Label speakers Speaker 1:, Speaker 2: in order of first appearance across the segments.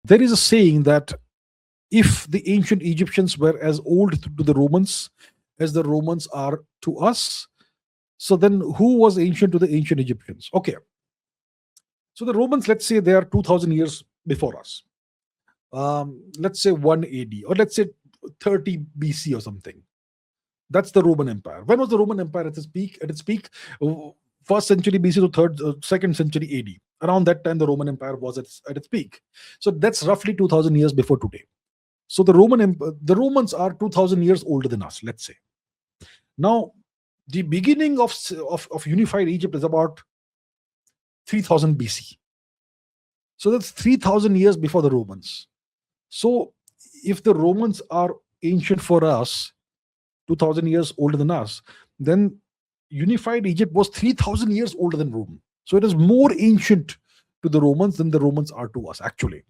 Speaker 1: There is a saying that if the ancient Egyptians were as old to the Romans as the Romans are to us, so then who was ancient to the ancient Egyptians? Okay, so the Romans, let's say they are 2000 years before us. Let's say 1 AD, or let's say 30 BC or something. That's the Roman Empire. When was the Roman Empire at its peak? At its peak, first century BC to second century AD. Around that time, the Roman Empire was at its peak. So that's roughly 2000 years before today. So the Romans are 2000 years older than us, let's say. Now, the beginning of unified Egypt is about 3000 BC. So that's 3000 years before the Romans. So if the Romans are ancient for us, 2000 years older than us, then unified Egypt was 3000 years older than Rome. So it is more ancient to the Romans than the Romans are to us, actually.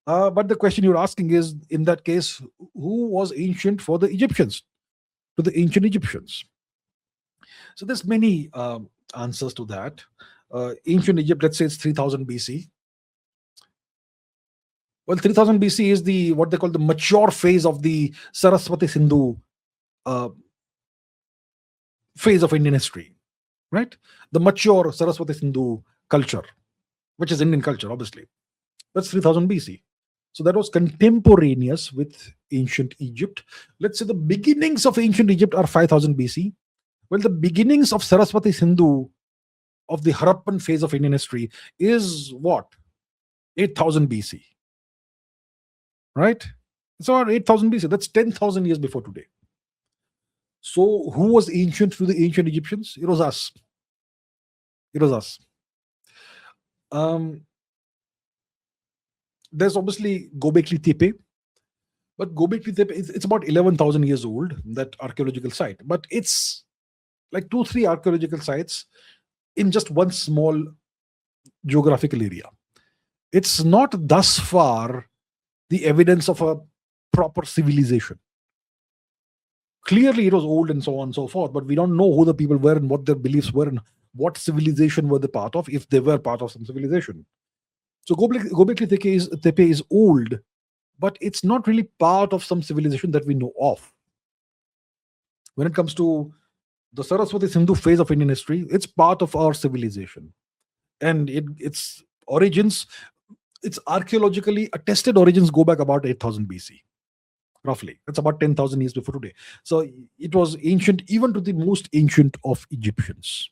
Speaker 1: But the question you're asking is, in that case, who was ancient for the Egyptians, to the ancient Egyptians? So there's many answers to that. Ancient Egypt, let's say it's 3000 BC. Well, 3000 BC is the what they call the mature phase of the Saraswati Sindhu phase of Indian history, right? The mature Saraswati Sindhu culture, which is Indian culture, obviously. That's 3000 BC. So that was contemporaneous with ancient Egypt. Let's say the beginnings of ancient Egypt are 5000 BC. Well, the beginnings of Saraswati Sindhu, of the Harappan phase of Indian history, is what? 8000 BC. Right? It's around 8000 BC. That's 10,000 years before today. So who was ancient to the ancient Egyptians? It was us. It was us. There's obviously Gobekli Tepe, but Gobekli Tepe it's about 11,000 years old, that archaeological site. But it's like 2-3 archaeological sites in just one small geographical area. It's not thus far the evidence of a proper civilization. Clearly, it was old and so on and so forth, but we don't know who the people were and what their beliefs were and what civilization were they part of, if they were part of some civilization. So Gobekli Tepe is old, but it's not really part of some civilization that we know of. When it comes to the Saraswati Sindhu phase of Indian history, it's part of our civilization. And its origins, its archaeologically attested origins go back about 8000 BC. Roughly. That's about 10,000 years before today. So it was ancient even to the most ancient of Egyptians.